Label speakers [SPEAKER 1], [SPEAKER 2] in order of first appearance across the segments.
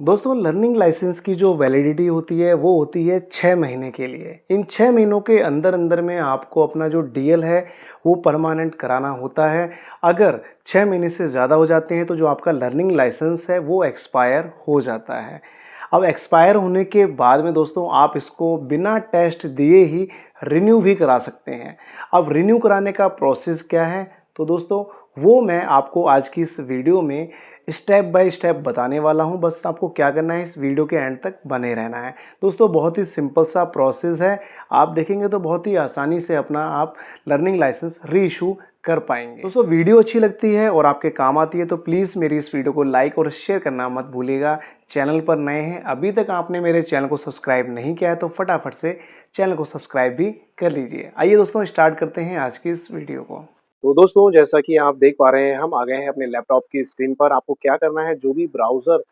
[SPEAKER 1] दोस्तों learning licence की जो वैलिडिटी होती है वो होती है 6 महीने के लिए। इन 6 महीनों के अंदर अंदर में आपको अपना जो डीएल है वो परमानेंट कराना होता है। अगर 6 महीने से ज़्यादा हो जाते हैं तो जो आपका लर्निंग लाइसेंस है वो एक्सपायर हो जाता है। अब एक्सपायर होने के बाद में दोस्तों आप इसको बिना टेस्ट दिए ही रिन्यू भी करा सकते हैं। अब रिन्यू कराने का प्रोसेस क्या है, तो दोस्तों वो मैं आपको आज की इस वीडियो में स्टेप बाय स्टेप बताने वाला हूं। बस आपको क्या करना है, इस वीडियो के एंड तक बने रहना है। दोस्तों बहुत ही सिंपल सा प्रोसेस है, आप देखेंगे तो बहुत ही आसानी से अपना आप लर्निंग लाइसेंस री इशू कर पाएंगे। दोस्तों वीडियो अच्छी लगती है और आपके काम आती है तो प्लीज़ मेरी इस वीडियो को लाइक और शेयर करना मत भूलिएगा। चैनल पर नए हैं, अभी तक आपने मेरे चैनल को सब्सक्राइब नहीं किया है तो फटाफट से चैनल को सब्सक्राइब भी कर लीजिए। आइए दोस्तों स्टार्ट करते हैं आज की इस वीडियो को।
[SPEAKER 2] तो दोस्तों जैसा कि आप देख पा रहे हैं हम आ गए हैं अपने लैपटॉप की स्क्रीन पर। आपको क्या करना है, जो भी ब्राउज़र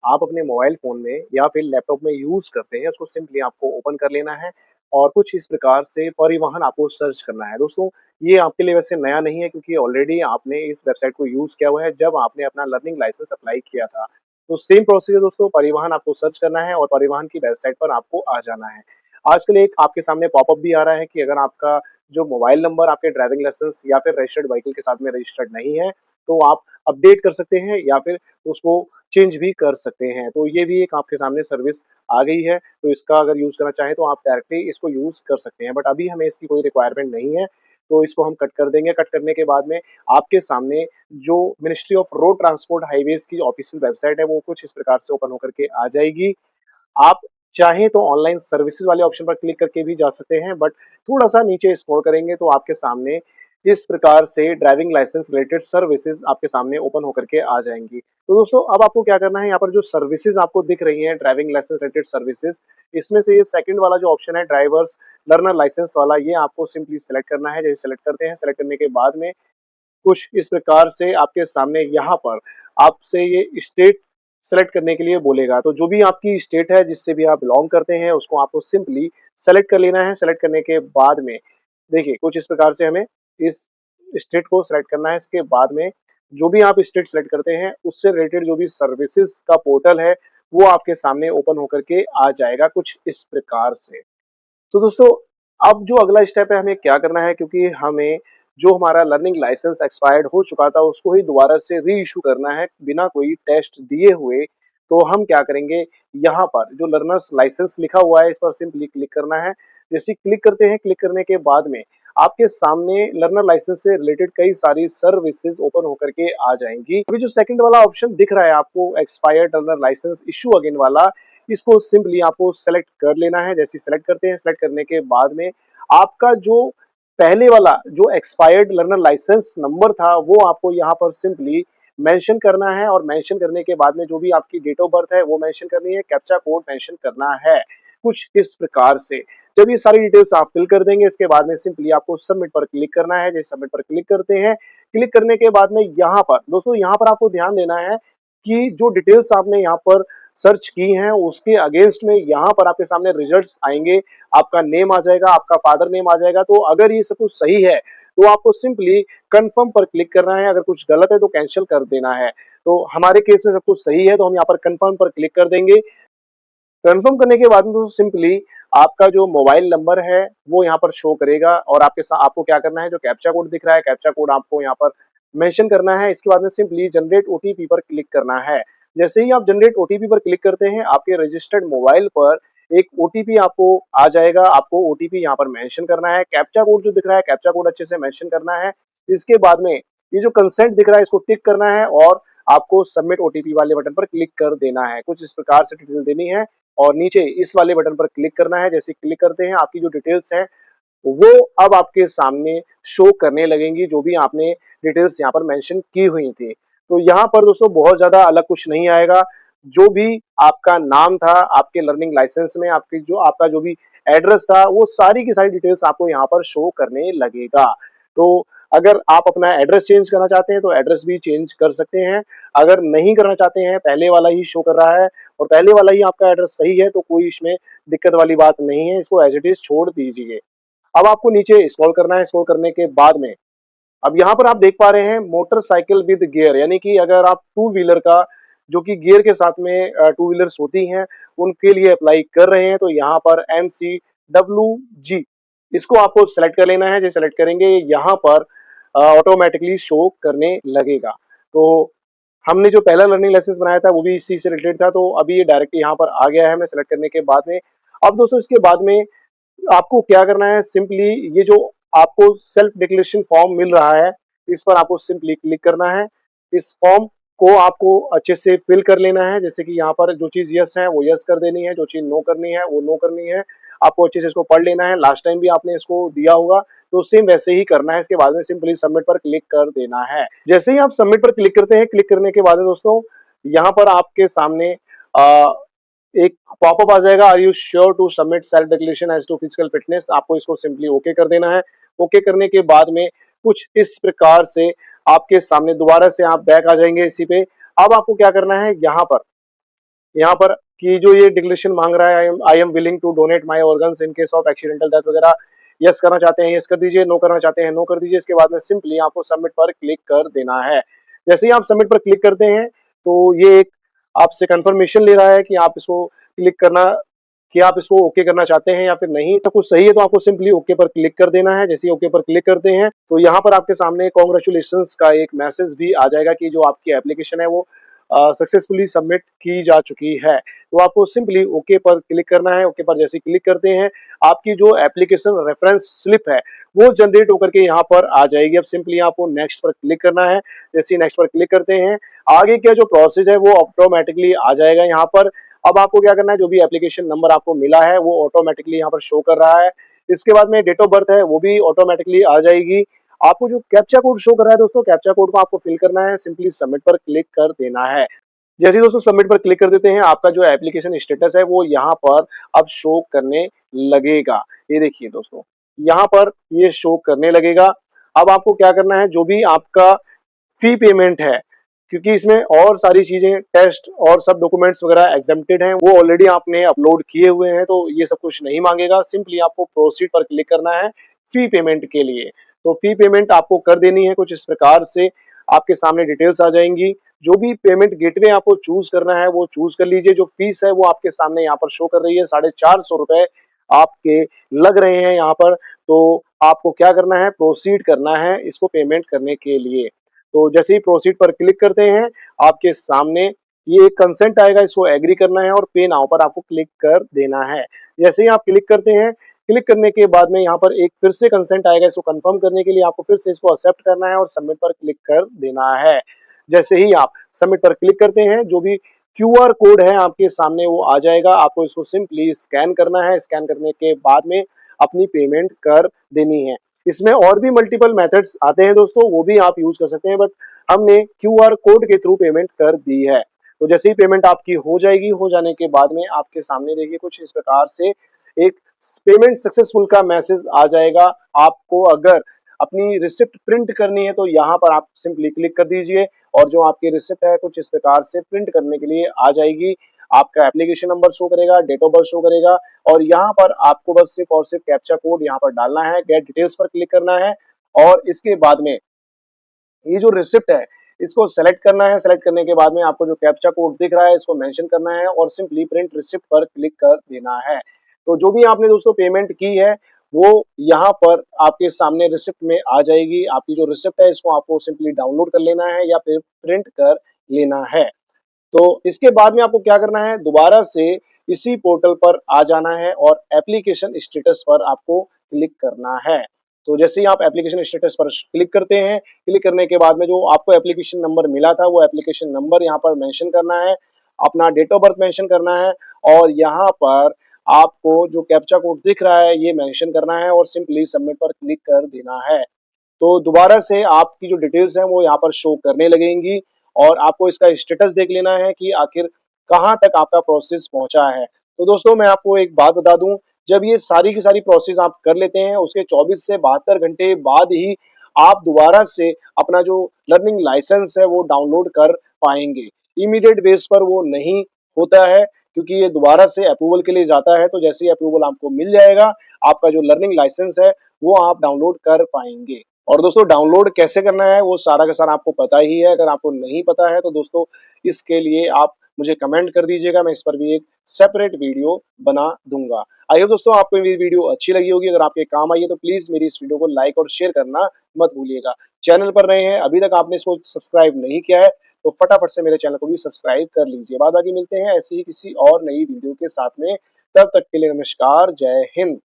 [SPEAKER 2] आप अपने मोबाइल फ़ोन में या फिर लैपटॉप में यूज़ करते हैं उसको सिंपली आपको ओपन कर लेना है और कुछ इस प्रकार से परिवहन आपको सर्च करना है। दोस्तों ये आपके लिए वैसे नया नहीं है क्योंकि ऑलरेडी आपने इस वेबसाइट को यूज़ किया हुआ है जब आपने अपना लर्निंग लाइसेंस अप्लाई किया था। तो सेम प्रोसेस है दोस्तों, परिवहन आपको सर्च करना है और परिवहन की वेबसाइट पर आपको आ जाना है। आजकल एक आपके सामने पॉपअप भी आ रहा है कि अगर आपका जो मोबाइल नंबर आपके ड्राइविंग लाइसेंस या फिर रजिस्टर्ड व्हीकल के साथ में रजिस्टर्ड नहीं है, तो आप अपडेट कर सकते हैं या फिर उसको चेंज भी कर सकते हैं। तो ये भी एक आपके सामने सर्विस आ गई है, तो इसका अगर यूज़ करना चाहें तो आप डायरेक्टली इसको यूज़ कर सकते हैं। बट अभी हमें इसकी कोई रिक्वायरमेंट नहीं है, तो इसको हम कट कर देंगे। कट करने के बाद में आपके सामने जो ministry of road transport highways की ऑफ़िशियल वेबसाइट है, वो कुछ इस प्रकार से ओपन होकर के आ जाएगी। आप चाहें तो ऑनलाइन सर्विसेज वाले ऑप्शन पर क्लिक करके भी जा सकते हैं, बट थोड़ा-सा नीचे स्क्रॉल करेंगे तो आपके सामने इस प्रकार से ड्राइविंग लाइसेंस रिलेटेड सर्विसेज आपके सामने ओपन होकर के आ जाएँगी। तो दोस्तों अब आपको क्या करना है, यहाँ पर जो सर्विसेज आपको दिख रही हैं ड्राइविंग लाइसेंस रिलेटेड सर्विसेज, इसमें से ये सेकंड वाला जो ऑप्शन है ड्राइवर्स लर्नर लाइसेंस वाला, ये आपको सिंपली सेलेक्ट करना है। जैसे सेलेक्ट करते हैं, सेलेक्ट करने के बाद में कुछ इस प्रकार से आपके सामने यहाँ पर आपसे ये स्टेट सेलेक्ट करने के लिए बोलेगा। तो जो भी आपकी स्टेट है जिससे भी आप बिलॉन्ग करते हैं उसको आपको सिंपली सेलेक्ट कर लेना है। सेलेक्ट करने के बाद में देखिए कुछ इस प्रकार से हमें इस स्टेट को सेलेक्ट करना है। इसके बाद में जो भी आप स्टेट सेलेक्ट करते हैं उससे रिलेटेड जो भी सर्विसेज का पोर्टल है वो आपके सामने ओपन होकर के आ जाएगा कुछ इस प्रकार से। तो दोस्तों अब जो अगला स्टेप है, हमें क्या करना है, क्योंकि हमें जो हमारा लर्निंग लाइसेंस एक्सपायर्ड हो चुका था उसको ही दोबारा से री इशू करना है बिना कोई टेस्ट दिए हुए। तो हम क्या करेंगे, यहाँ पर जो लर्नर्स लाइसेंस लिखा हुआ है इस पर सिंपली क्लिक करना है। जैसे ही क्लिक करते हैं, क्लिक करने के बाद में आपके सामने लर्नर लाइसेंस से रिलेटेड कई सारी सर्विसेज ओपन होकर के आ जाएंगी। अभी जो सेकंड वाला ऑप्शन दिख रहा है आपको, expired learner licence issue again वाला, इसको सिंपली आपको सेलेक्ट कर लेना है। जैसे सेलेक्ट करते हैं, सेलेक्ट करने के बाद में आपका जो पहले वाला जो एक्सपायर्ड लर्नर लाइसेंस नंबर था वो आपको यहाँ पर सिंपली मेंशन करना है और मेंशन करने के बाद में जो भी आपकी डेट ऑफ बर्थ है वो मेंशन करनी है, कैप्चा कोड मेंशन करना है कुछ इस प्रकार से। जब ये सारी डिटेल्स आप फिल कर देंगे, इसके बाद में सिंपली आपको सबमिट पर क्लिक करना है। जैसे सबमिट पर क्लिक करते हैं, क्लिक करने के बाद में यहाँ पर दोस्तों यहाँ पर आपको ध्यान देना है कि जो डिटेल्स आपने यहाँ पर सर्च की हैं उसके अगेंस्ट में यहाँ पर आपके सामने रिजल्ट्स आएंगे। आपका नेम आ जाएगा, आपका फादर नेम आ जाएगा। तो अगर ये सब कुछ सही है तो आपको सिंपली कंफर्म पर क्लिक करना है, अगर कुछ गलत है तो कैंसिल कर देना है। तो हमारे केस में सब कुछ सही है तो हम यहाँ पर कंफर्म पर क्लिक कर देंगे। कंफर्म करने के बाद में तो सिंपली आपका जो मोबाइल नंबर है वो यहाँ पर शो करेगा और आपको क्या करना है, जो कैप्चा कोड दिख रहा है कैप्चा कोड आपको यहाँ पर मेंशन करना है। इसके बाद में सिंपली जनरेट ओटीपी पर क्लिक करना है। जैसे ही आप जनरेट ओटीपी पर क्लिक करते हैं, आपके रजिस्टर्ड मोबाइल पर एक ओटीपी आपको आ जाएगा। आपको ओटीपी यहाँ पर मेंशन करना है। कैप्चा कोड जो दिख रहा है कैप्चा कोड अच्छे से मेंशन करना है। इसके बाद में ये जो कंसेंट दिख रहा है इसको टिक करना है और आपको सबमिट ओटीपी वाले बटन पर क्लिक कर देना है। कुछ इस प्रकार से डिटेल देनी है और नीचे इस वाले बटन पर क्लिक करना है। जैसे क्लिक करते हैं, आपकी जो डिटेल्स हैं वो अब आपके सामने शो करने लगेंगी, जो भी आपने डिटेल्स यहाँ पर मेंशन की हुई थी। तो यहाँ पर दोस्तों बहुत ज्यादा अलग कुछ नहीं आएगा। जो भी आपका नाम था आपके लर्निंग लाइसेंस में, आपका जो भी एड्रेस था, वो सारी की सारी डिटेल्स आपको यहाँ पर शो करने लगेगा। तो अगर आप अपना एड्रेस चेंज करना चाहते हैं तो एड्रेस भी चेंज कर सकते हैं। अगर नहीं करना चाहते हैं, पहले वाला ही शो कर रहा है और पहले वाला ही आपका एड्रेस सही है, तो कोई इसमें दिक्कत वाली बात नहीं है, इसको एज इट इज छोड़ दीजिए। अब आपको नीचे स्क्रॉल करना है। स्क्रॉल करने के बाद में अब यहाँ पर आप देख पा रहे हैं मोटरसाइकिल विद गियर, यानी कि अगर आप टू व्हीलर का जो कि गियर के साथ में टू व्हीलर्स होती हैं, उनके लिए अप्लाई कर रहे हैं। तो यहाँ पर MCWG इसको आपको सेलेक्ट कर लेना है। जैसे सेलेक्ट करेंगे यहाँ पर ऑटोमेटिकली शो करने लगेगा। तो हमने जो पहला लर्निंग लाइसेंस बनाया था वो भी इसी से रिलेटेड था, तो अभी ये डायरेक्ट यहाँ पर आ गया है मैं सेलेक्ट करने के बाद में। अब दोस्तों इसके बाद में आपको क्या करना है, सिंपली ये जो आपको सेल्फ डिक्लेरेशन फॉर्म मिल रहा है, इस पर आपको सिंपली क्लिक करना है। इस फॉर्म को आपको अच्छे से फिल कर लेना है। जैसे कि यहाँ पर जो चीज़ यस है वो यस कर देनी है, जो चीज़ नो करनी है वो नो करनी है। आपको अच्छे से इसको पढ़ लेना है, लास्ट टाइम भी आपने इसको दिया होगा, तो सेम वैसे ही करना है। इसके बाद में सिंपली सबमिट पर क्लिक कर देना है। जैसे ही आप सबमिट पर क्लिक करते हैं, क्लिक करने के बाद में दोस्तों यहाँ पर आपके सामने अ, एक पॉपअप आ जाएगा, are you sure to submit self declaration as to physical fitness. आपको इसको सिंपली ओके कर देना है। ओके करने के बाद में कुछ इस प्रकार से आपके सामने दोबारा से आप बैक आ जाएंगे इसी पे। अब आपको क्या करना है, यहाँ पर कि जो ये डिक्लेरेशन मांग रहा है, I am willing to donate my organs in case of accidental death वगैरह, यस करना चाहते हैं यस कर दीजिए, नो करना चाहते हैं नो कर दीजिए। इसके बाद में सिंपली आपको सबमिट पर क्लिक कर देना है। जैसे ही आप सबमिट पर क्लिक करते हैं तो ये एक आपसे कंफर्मेशन ले रहा है कि आप इसको क्लिक करना, कि आप इसको ओके करना चाहते हैं या फिर नहीं। तो कुछ सही है तो आपको सिंपली ओके पर क्लिक कर देना है। जैसे ही ओके पर क्लिक करते हैं तो यहाँ पर आपके सामने कॉन्ग्रेचुलेशंस का एक मैसेज भी आ जाएगा कि जो आपकी एप्लीकेशन है वो सक्सेसफुली सबमिट की जा चुकी है। तो आपको सिंपली ओके पर क्लिक करना है। ओके पर जैसे क्लिक करते हैं आपकी जो एप्लीकेशन रेफरेंस स्लिप है वो जनरेट होकर के यहाँ पर आ जाएगी। अब सिंपली आपको नेक्स्ट पर क्लिक करना है। जैसे ही नेक्स्ट पर क्लिक करते हैं आगे का जो प्रोसेस है वो ऑटोमेटिकली आ जाएगा यहाँ पर। अब आपको क्या करना है, जो भी एप्लीकेशन नंबर आपको मिला है वो ऑटोमेटिकली यहाँ पर शो कर रहा है। इसके बाद में डेट ऑफ बर्थ है वो भी ऑटोमेटिकली आ जाएगी। आपको जो कैप्चा कोड शो कर रहा है दोस्तों, कैप्चा कोड को आपको फिल करना है, सिंपली सबमिट पर क्लिक कर देना है। जैसे ही दोस्तों सबमिट पर क्लिक कर देते हैं आपका जो एप्लीकेशन स्टेटस है वो यहाँ पर अब शो करने लगेगा। ये देखिए दोस्तों यहाँ पर ये शो करने लगेगा। अब आपको क्या करना है, जो भी आपका फी पेमेंट है, क्योंकि इसमें और सारी चीजें टेस्ट और सब डॉक्यूमेंट्स वगैरह एग्जेम्प्टेड हैं, वो ऑलरेडी आपने अपलोड किए हुए हैं, तो ये सब कुछ नहीं मांगेगा। सिंपली आपको प्रोसीड पर क्लिक करना है फी पेमेंट के लिए। तो फी पेमेंट आपको कर देनी है। कुछ इस प्रकार से आपके सामने डिटेल्स आ जाएंगी। जो भी पेमेंट गेटवे आपको चूज करना है वो चूज कर लीजिए। जो फीस है वो आपके सामने यहाँ पर शो कर रही है, 450 आपके लग रहे हैं यहाँ पर। तो आपको क्या करना है, प्रोसीड करना है इसको पेमेंट करने के लिए। तो जैसे ही प्रोसीड पर क्लिक करते हैं आपके सामने ये कंसेंट आएगा, इसको एग्री करना है और पे नाउ पर आपको क्लिक कर देना है। जैसे ही आप क्लिक करते हैं, क्लिक करने के बाद में यहाँ पर एक फिर से कंसेंट आएगा, इसको कंफर्म करने के लिए आपको फिर से इसको एक्सेप्ट करना है और सबमिट पर क्लिक कर देना है। जैसे ही आप सबमिट पर क्लिक करते हैं जो भी क्यूआर कोड है आपके सामने वो आ जाएगा। आपको इसको सिंपली स्कैन करना है। स्कैन करने के बाद में अपनी पेमेंट कर देनी है। इसमें और भी मल्टीपल मेथड्स आते हैं दोस्तों, वो भी आप यूज कर सकते हैं, बट हमने क्यूआर कोड के थ्रू पेमेंट कर दी है। तो जैसे ही पेमेंट आपकी हो जाएगी, हो जाने के बाद में आपके सामने देखिए कुछ इस प्रकार से एक पेमेंट सक्सेसफुल का मैसेज आ जाएगा। आपको अगर अपनी रिसिप्ट प्रिंट करनी है तो यहाँ पर आप सिंपली क्लिक कर दीजिए और जो आपकी रिसिप्ट है कुछ इस प्रकार से प्रिंट करने के लिए आ जाएगी। आपका एप्लीकेशन नंबर शो करेगा, डेट ऑफ बर्थ शो करेगा और यहाँ पर आपको बस सिर्फ और सिर्फ कैप्चा कोड यहाँ पर डालना है, गेट डिटेल्स पर क्लिक करना है और इसके बाद में ये जो रिसिप्ट है इसको सेलेक्ट करना है। सेलेक्ट करने के बाद में आपको जो कैप्चा कोड दिख रहा है इसको मेंशन करना है और सिंपली प्रिंट रिसिप्ट पर क्लिक कर देना है। तो जो भी आपने दोस्तों पेमेंट की है वो यहाँ पर आपके सामने रिसिप्ट में आ जाएगी। आपकी जो रिसिप्ट है इसको आपको सिंपली डाउनलोड कर लेना है या फिर प्रिंट कर लेना है। तो इसके बाद में आपको क्या करना है, दोबारा से इसी पोर्टल पर आ जाना है और एप्लीकेशन स्टेटस पर आपको क्लिक करना है। तो जैसे ही आप एप्लीकेशन स्टेटस पर क्लिक करते हैं, क्लिक करने के बाद में जो आपको एप्लीकेशन नंबर मिला था वो एप्लीकेशन नंबर यहाँ पर मेंशन करना है, अपना डेट ऑफ बर्थ मेंशन करना है और यहाँ पर आपको जो कैप्चा कोड दिख रहा है ये मेंशन करना है और सिंपली सबमिट पर क्लिक कर देना है। तो दोबारा से आपकी जो डिटेल्स हैं वो यहाँ पर शो करने लगेंगी और आपको इसका स्टेटस देख लेना है कि आखिर कहाँ तक आपका प्रोसेस पहुंचा है। तो दोस्तों मैं आपको एक बात बता दूं, जब ये सारी की सारी प्रोसेस आप कर लेते हैं उसके 24 से 72 घंटे बाद ही आप दोबारा से अपना जो लर्निंग लाइसेंस है वो डाउनलोड कर पाएंगे। इमीडिएट बेस पर वो नहीं होता है क्योंकि ये दोबारा से अप्रूवल के लिए जाता है। तो जैसे ही अप्रूवल आपको मिल जाएगा आपका जो लर्निंग लाइसेंस है वो आप डाउनलोड कर पाएंगे। और दोस्तों डाउनलोड कैसे करना है वो सारा का सारा आपको पता ही है। अगर आपको नहीं पता है तो दोस्तों इसके लिए आप मुझे कमेंट कर दीजिएगा, मैं इस पर भी एक सेपरेट वीडियो बना दूँगा। आई होप दोस्तों आपको मेरी वीडियो अच्छी लगी होगी। अगर आपके काम आई है तो प्लीज़ मेरी इस वीडियो को लाइक और शेयर करना मत भूलिएगा। चैनल पर नए हैं, अभी तक आपने इसको सब्सक्राइब नहीं किया है तो फटाफट से मेरे चैनल को भी सब्सक्राइब कर लीजिए। बाद बाकी मिलते हैं ऐसे ही किसी और नई वीडियो के साथ में। तब तक के लिए नमस्कार, जय हिंद।